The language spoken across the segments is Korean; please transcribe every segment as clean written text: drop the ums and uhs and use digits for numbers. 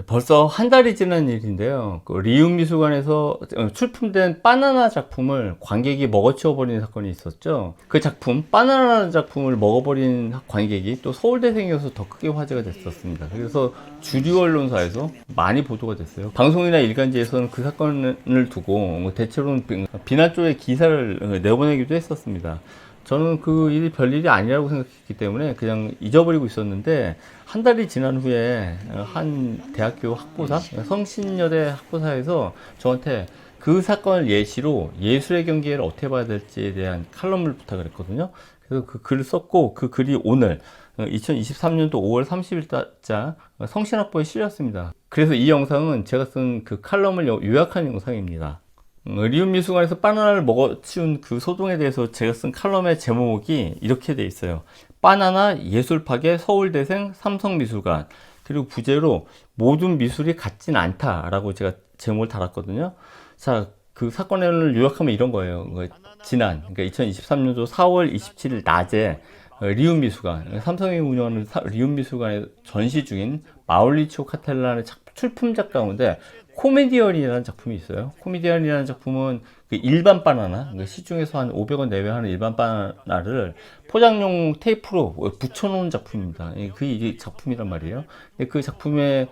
벌써 한 달이 지난 일인데요. 그 리움 미술관에서 출품된 바나나 작품을 관객이 먹어치워버린 사건이 있었죠. 그 작품, 바나나 작품을 먹어버린 관객이 또 서울대생이어서 더 크게 화제가 됐었습니다. 그래서 주류 언론사에서 많이 보도가 됐어요. 방송이나 일간지에서는 그 사건을 두고 대체로는 비난 쪽의 기사를 내보내기도 했었습니다. 저는 그 일이 별일이 아니라고 생각했기 때문에 그냥 잊어버리고 있었는데, 한 달이 지난 후에 한 대학교 학부사, 성신여대 학부사에서 저한테 그 사건을 예시로 예술의 경계를 어떻게 봐야 될지에 대한 칼럼을 부탁을 했거든요. 그래서 그 글을 썼고, 그 글이 오늘 2023년도 5월 30일자 성신학보에 실렸습니다. 그래서 이 영상은 제가 쓴 그 칼럼을 요약한 영상입니다. 리움 미술관에서 바나나를 먹어치운 그 소동에 대해서 제가 쓴 칼럼의 제목이 이렇게 돼 있어요. 바나나 예술 파괴 서울대생 삼성미술관. 그리고 부제로 모든 미술이 같진 않다라고 제가 제목을 달았거든요. 자, 그 사건을 요약하면 이런 거예요. 그러니까 2023년도 4월 27일 낮에 리움 미술관, 삼성이 운영하는 리움 미술관에 전시 중인 마울리치오 카텔란의 출품작 가운데 코미디언이라는 작품이 있어요. 코미디언이라는 작품은 그 일반 바나나, 시중에서 한 500원 내외 하는 일반 바나나를 포장용 테이프로 붙여놓은 작품입니다. 이게 작품이란 말이에요. 그 작품의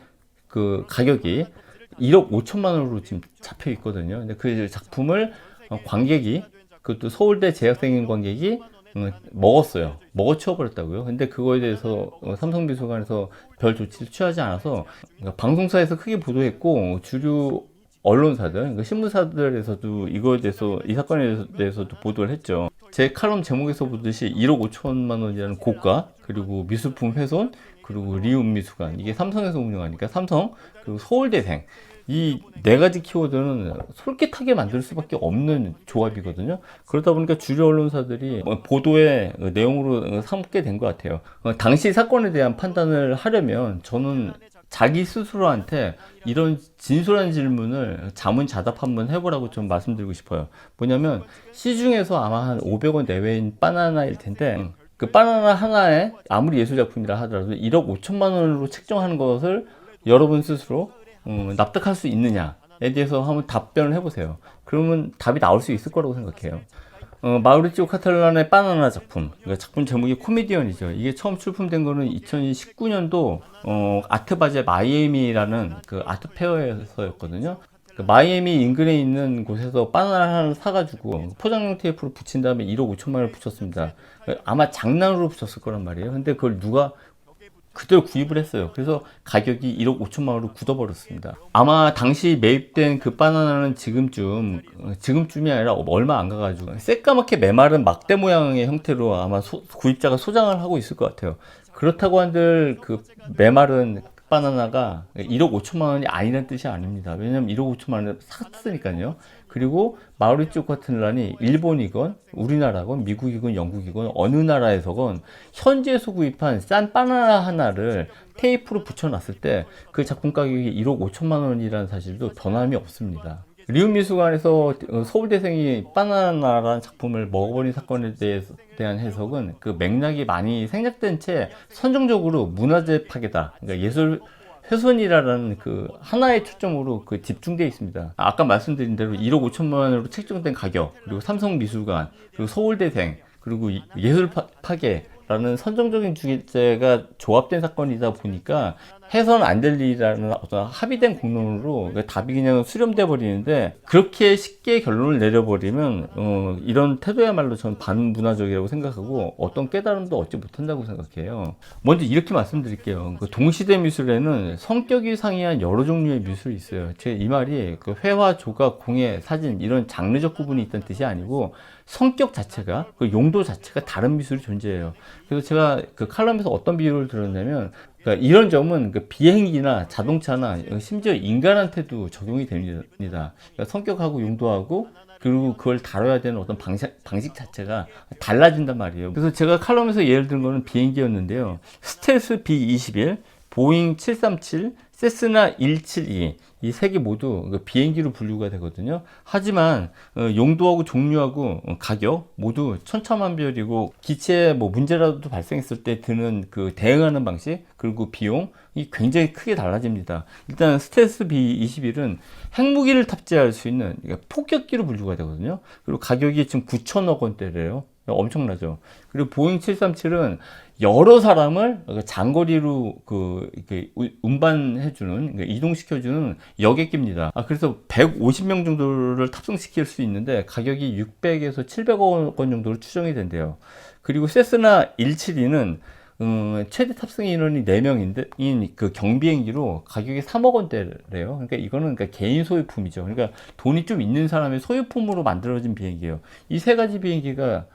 그 가격이 1억 5천만 원으로 지금 잡혀 있거든요. 근데 그 작품을 관객이, 그것도 서울대 재학생인 관객이 먹었어요. 먹어치워버렸다고요. 근데 그거에 대해서 삼성미술관에서 별 조치를 취하지 않아서, 그러니까 방송사에서 크게 보도했고, 주류 언론사들, 그러니까 신문사들에서도 이거에 대해서, 이 사건에 대해서도 보도를 했죠. 제 칼럼 제목에서 보듯이 1억 5천만 원이라는 고가, 그리고 미술품 훼손, 그리고 리움 미술관, 이게 삼성에서 운영하니까 삼성, 그리고 서울대생, 이 네 가지 키워드는 솔깃하게 만들 수밖에 없는 조합이거든요. 그러다 보니까 주류 언론사들이 보도의 내용으로 삼게 된 것 같아요. 당시 사건에 대한 판단을 하려면 저는 자기 스스로한테 이런 진솔한 질문을 자문자답 한번 해보라고 좀 말씀드리고 싶어요. 뭐냐면, 시중에서 아마 한 500원 내외인 바나나일 텐데, 그 바나나 하나에 아무리 예술작품이라 하더라도 1억 5천만 원으로 책정하는 것을 여러분 스스로 납득할 수 있느냐에 대해서 한번 답변을 해보세요. 그러면 답이 나올 수 있을 거라고 생각해요. 마우리치오 카탈란의 바나나 작품, 그러니까 작품 제목이 코미디언이죠. 이게 처음 출품된 거는 2019년도 아트바제 마이애미라는 그 아트 페어에서였거든요. 그 마이애미 인근에 있는 곳에서 바나나 하나를 사가지고 포장용 테이프로 붙인 다음에 1억 5천만 원을 붙였습니다. 아마 장난으로 붙였을 거란 말이에요. 근데 그걸 누가 그대로 구입을 했어요. 그래서 가격이 1억 5천만 원으로 굳어버렸습니다. 아마 당시 매입된 그 바나나는 지금쯤이 아니라 얼마 안 가가지고 새까맣게 메마른 막대 모양의 형태로 아마 구입자가 소장을 하고 있을 것 같아요. 그렇다고 한들 그 메마른 바나나가 1억 5천만 원이 아니라는 뜻이 아닙니다. 왜냐면 1억 5천만 원을 샀으니까요. 그리고 마우리치오 카텔란이 일본이건 우리나라건 미국이건 영국이건 어느 나라에서건 현지에서 구입한 싼 바나나 하나를 테이프로 붙여놨을 때 그 작품 가격이 1억 5천만 원이라는 사실도 변함이 없습니다. 리움 미술관에서 서울대생이 바나나라는 작품을 먹어버린 사건에 대한 해석은 그 맥락이 많이 생략된 채 선정적으로 문화재 파괴다, 그러니까 예술 훼손이라는 그 하나의 초점으로 그 집중되어 있습니다. 아까 말씀드린 대로 1억 5천만 원으로 책정된 가격, 그리고 삼성미술관, 그리고 서울대생, 그리고 예술 파괴라는 선정적인 주제가 조합된 사건이다 보니까 해서는 안 될 일이라는 어떤 합의된 공론으로 답이 그냥 수렴돼 버리는데, 그렇게 쉽게 결론을 내려버리면 이런 태도야말로 저는 반문화적이라고 생각하고 어떤 깨달음도 얻지 못한다고 생각해요. 먼저 이렇게 말씀드릴게요. 그 동시대 미술에는 성격이 상이한 여러 종류의 미술이 있어요. 제 이 말이 그 회화, 조각, 공예, 사진 이런 장르적 구분이 있다는 뜻이 아니고, 성격 자체가, 그 용도 자체가 다른 미술이 존재해요. 그래서 제가 그 칼럼에서 어떤 비유를 들었냐면, 그러니까 이런 점은 그 비행기나 자동차나 심지어 인간한테도 적용이 됩니다. 그러니까 성격하고 용도하고, 그리고 그걸 다뤄야 되는 어떤 방식 자체가 달라진단 말이에요. 그래서 제가 칼럼에서 예를 든 거는 비행기였는데요. 스텔스 B-21, 보잉 737, 세스나 172 이 세 개 모두 비행기로 분류가 되거든요. 하지만 용도하고 종류하고 가격 모두 천차만별이고 기체에 뭐 문제라도 발생했을 때 드는 그 대응하는 방식 그리고 비용이 굉장히 크게 달라집니다. 일단 스텔스 B-21은 핵무기를 탑재할 수 있는 폭격기로 분류가 되거든요. 그리고 가격이 지금 9천억 원대래요. 엄청나죠. 그리고 보잉 737은 여러 사람을 장거리로 이렇게 운반해주는, 이동시켜주는 여객기입니다. 그래서 150명 정도를 탑승시킬 수 있는데 가격이 600에서 700억 원 정도로 추정이 된대요. 그리고 세스나 172는 최대 탑승 인원이 4명인 그 경비행기로 가격이 3억 원대래요. 그러니까 이거는 개인 소유품이죠. 그러니까 돈이 좀 있는 사람의 소유품으로 만들어진 비행기예요. 이 세 가지 비행기가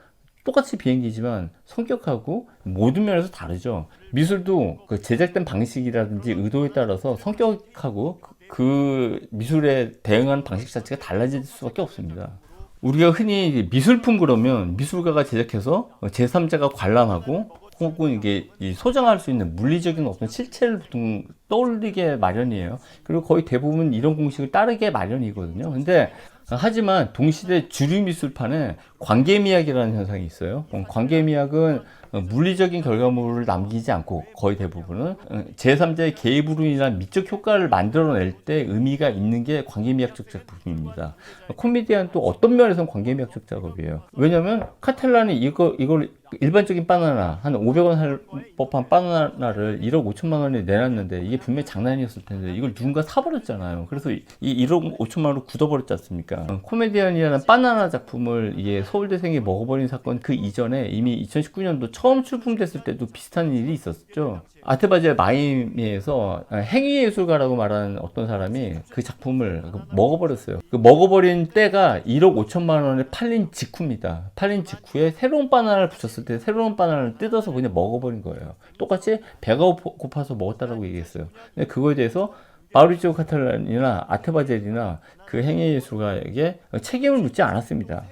똑같이 비행기지만 성격하고 모든 면에서 다르죠. 미술도 그 제작된 방식이라든지 의도에 따라서 성격하고 그 미술에 대응하는 방식 자체가 달라질 수밖에 없습니다. 우리가 흔히 미술품 그러면 미술가가 제작해서 제3자가 관람하고 혹은 이게 소장할 수 있는 물리적인 어떤 실체를 보통 떠올리게 마련이에요. 그리고 거의 대부분 이런 공식을 따르게 마련이거든요. 근데 하지만 동시대 주류 미술판에 관계미학이라는 현상이 있어요. 관계미학은 물리적인 결과물을 남기지 않고 거의 대부분은 제3자의 개입으로 인한 미적 효과를 만들어낼 때 의미가 있는 게 관계미학적 작품입니다. 코미디안 또 어떤 면에서는 관계미학적 작업이에요. 왜냐면 카텔란이 이걸 일반적인 바나나 한 500원 할 법한 바나나를 1억 5천만 원에 내놨는데 이게 분명히 장난이었을 텐데 이걸 누군가 사버렸잖아요. 그래서 이 1억 5천만 원을 굳어버렸지 않습니까? 코미디언이라는 바나나 작품을 이게 서울대생이 먹어버린 사건 그 이전에 이미 2019년도 처음 출품됐을 때도 비슷한 일이 있었죠. 아테바제 마이미에서 행위예술가라고 말하는 어떤 사람이 그 작품을 먹어버렸어요. 그 먹어버린 때가 1억 5천만 원에 팔린 직후입니다. 팔린 직후에 새로운 바나나를 붙였을 때 새로운 바나나를 뜯어서 그냥 먹어버린 거예요. 똑같이 배가 고파서 먹었다라고 얘기했어요. 근데 그거에 대해서 마우리치오 카탈란이나 아테바젤이나 그 행위예술가에게 책임을 묻지 않았습니다.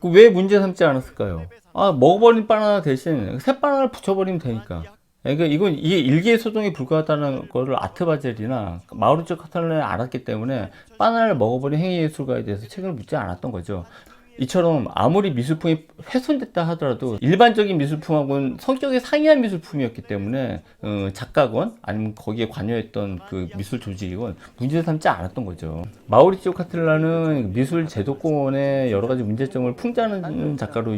왜 문제 삼지 않았을까요? 먹어버린 바나나 대신 새 바나나를 붙여버리면 되니까. 그러니까 이게 일개 소송에 불과하다는 거를 아테바젤이나 마우리치오 카탈란이 알았기 때문에 바나나를 먹어버린 행위예술가에 대해서 책임을 묻지 않았던 거죠. 이처럼 아무리 미술품이 훼손됐다 하더라도 일반적인 미술품하고는 성격이 상이한 미술품이었기 때문에 작가건 아니면 거기에 관여했던 그 미술 조직이건 문제 삼지 않았던 거죠. 마우리치오 카텔라는 미술 제도권의 여러 가지 문제점을 풍자하는 작가로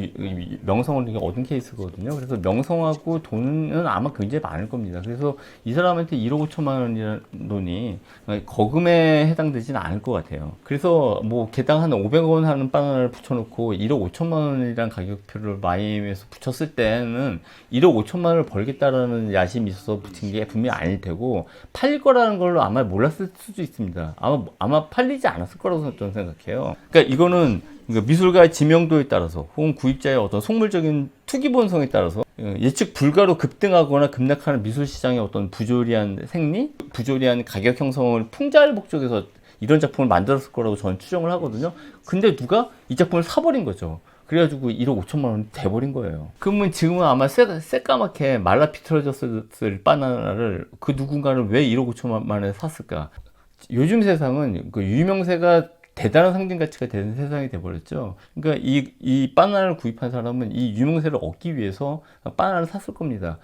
명성을 얻은 케이스거든요. 그래서 명성하고 돈은 아마 굉장히 많을 겁니다. 그래서 이 사람한테 1억 5천만 원이라는 돈이 거금에 해당되지는 않을 것 같아요. 그래서 뭐 개당 한 500원 하는 바나나를 붙여놓고 1억 5천만 원이라는 가격표를 마이애미에서 붙였을 때는 1억 5천만 원을 벌겠다라는 야심이 있어서 붙인 게 분명히 아닐 테고 팔릴 거라는 걸로 아마 몰랐을 수도 있습니다. 아마 팔리지 않았을 거라고 저는 생각해요. 그러니까 이거는 미술가의 지명도에 따라서 혹은 구입자의 어떤 속물적인 투기 본성에 따라서 예측 불가로 급등하거나 급락하는 미술 시장의 어떤 부조리한 생리, 부조리한 가격 형성을 풍자할 목적에서 이런 작품을 만들었을 거라고 저는 추정을 하거든요. 근데 누가 이 작품을 사버린 거죠. 그래가지고 1억 5천만 원이 돼버린 거예요. 그러면 지금은 아마 새까맣게 말라 비틀어졌을 바나나를 그 누군가는 왜 1억 5천만 원에 샀을까? 요즘 세상은 그 유명세가 대단한 상징 가치가 되는 세상이 돼버렸죠. 그러니까 이 바나나를 구입한 사람은 이 유명세를 얻기 위해서 바나나를 샀을 겁니다.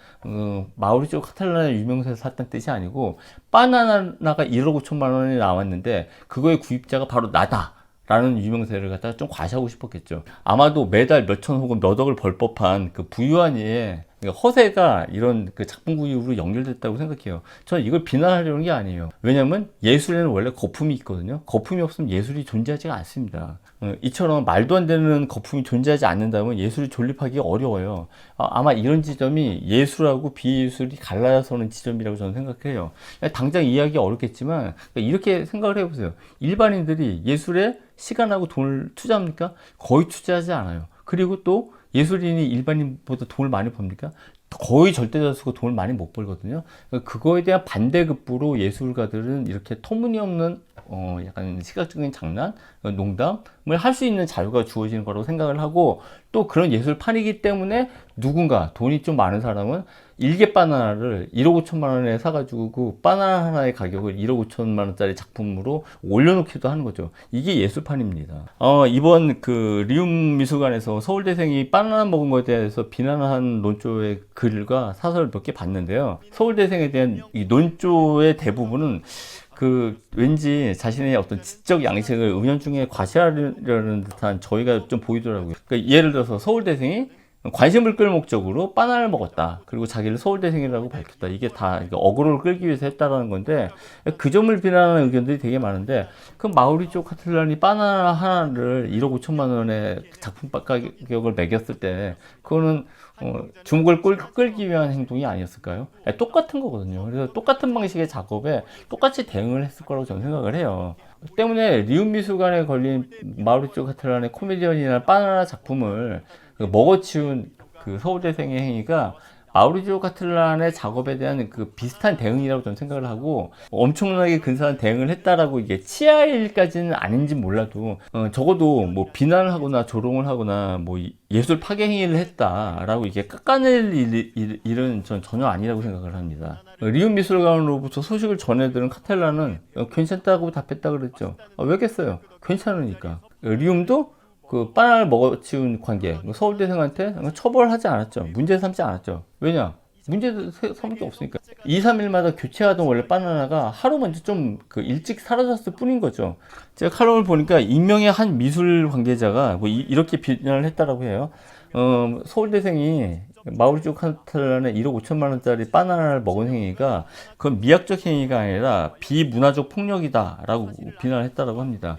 마우리치오 카탈라나의 유명세를 샀다는 뜻이 아니고 바나나가 1억 5천만 원이 나왔는데 그거의 구입자가 바로 나다. 라는 유명세를 갖다가 좀 과시하고 싶었겠죠. 아마도 매달 몇천 혹은 몇 억을 벌 법한 그 부유한 이의 허세가 이런 그 작품 구입으로 연결됐다고 생각해요. 저는 이걸 비난하려는 게 아니에요. 왜냐면 예술에는 원래 거품이 있거든요. 거품이 없으면 예술이 존재하지가 않습니다. 이처럼 말도 안 되는 거품이 존재하지 않는다면 예술이 존립하기 어려워요. 아마 이런 지점이 예술하고 비예술이 갈라서는 지점이라고 저는 생각해요. 당장 이해하기 어렵겠지만 이렇게 생각을 해보세요. 일반인들이 예술에 시간하고 돈을 투자합니까? 거의 투자하지 않아요. 그리고 또 예술인이 일반인보다 돈을 많이 법니까? 거의 절대다수가 돈을 많이 못 벌거든요. 그거에 대한 반대급부로 예술가들은 이렇게 터무니없는 약간 시각적인 장난, 농담을 할 수 있는 자유가 주어지는 거라고 생각을 하고 또 그런 예술판이기 때문에 누군가 돈이 좀 많은 사람은 일개 바나나를 1억 5천만 원에 사가지고 그 바나나 하나의 가격을 1억 5천만 원짜리 작품으로 올려놓기도 하는 거죠. 이게 예술판입니다. 이번 그 리움 미술관에서 서울대생이 바나나 먹은 것에 대해서 비난한 논조의 글과 사설을 몇 개 봤는데요. 서울대생에 대한 이 논조의 대부분은 그 왠지 자신의 어떤 지적 양식을 은연중에 과시하려는 듯한 저희가 좀 보이더라고요. 그러니까 예를 들어서 서울대생이 관심을 끌 목적으로 바나나를 먹었다. 그리고 자기를 서울대생이라고 밝혔다. 이게 다 어그로를 끌기 위해서 했다라는 건데 그 점을 비난하는 의견들이 되게 많은데 그 마우리조 카텔란이 바나나 하나를 1억 5천만 원의 작품 가격을 매겼을 때 그거는 주목을 끌기 위한 행동이 아니었을까요? 똑같은 거거든요. 그래서 똑같은 방식의 작업에 똑같이 대응을 했을 거라고 저는 생각을 해요. 때문에 리움 미술관에 걸린 마우리조 카텔란의 코미디언이나 바나나 작품을 먹어치운 그 서울대생의 행위가 마우리조 카텔란의 작업에 대한 그 비슷한 대응이라고 저는 생각을 하고 엄청나게 근사한 대응을 했다라고 이게 치하일까지는 아닌지 몰라도 적어도 뭐 비난을 하거나 조롱을 하거나 뭐 예술 파괴 행위를 했다라고 이게 깎아낼 일은 전 전혀 아니라고 생각을 합니다. 리움 미술관으로부터 소식을 전해들은 카텔란은 괜찮다고 답했다 그랬죠. 왜겠어요? 괜찮으니까. 리움도 그 바나나를 먹어치운 관계 서울대생한테 처벌하지 않았죠. 문제 삼지 않았죠. 왜냐? 문제 삼을 게 없으니까. 2, 3일마다 교체하던 원래 바나나가 하루 먼저 좀 그 일찍 사라졌을 뿐인 거죠. 제가 칼럼을 보니까 익명의 한 미술 관계자가 뭐 이렇게 비난을 했다라고 해요. 서울대생이 마우리조 카텔란의 1억 5천만 원짜리 바나나를 먹은 행위가 그건 미학적 행위가 아니라 비문화적 폭력이다라고 비난을 했다라고 합니다.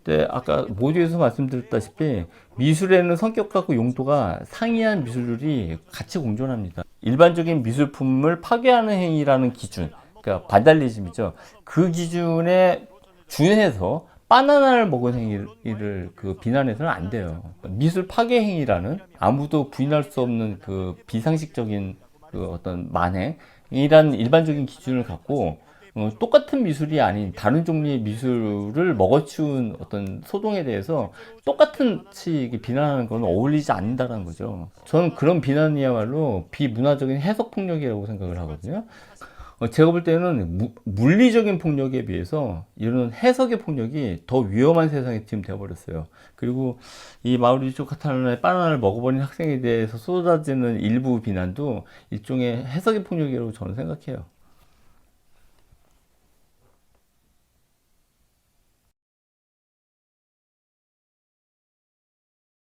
네, 아까 모두에서 말씀드렸다시피 미술에는 성격과 용도가 상이한 미술들이 같이 공존합니다. 일반적인 미술품을 파괴하는 행위라는 기준, 그러니까 반달리즘이죠. 그 기준에 준해서 바나나를 먹은 행위를 그 비난해서는 안 돼요. 미술 파괴 행위라는 아무도 부인할 수 없는 그 비상식적인 그 어떤 만행이라는 일반적인 기준을 갖고 똑같은 미술이 아닌 다른 종류의 미술을 먹어치운 어떤 소동에 대해서 똑같이 비난하는 건 어울리지 않는다는 거죠. 저는 그런 비난이야말로 비문화적인 해석 폭력이라고 생각을 하거든요. 제가 볼 때는 물리적인 폭력에 비해서 이런 해석의 폭력이 더 위험한 세상이 지금 되어버렸어요. 그리고 이 마우리조 카탈라나의 바나나를 먹어버린 학생에 대해서 쏟아지는 일부 비난도 일종의 해석의 폭력이라고 저는 생각해요.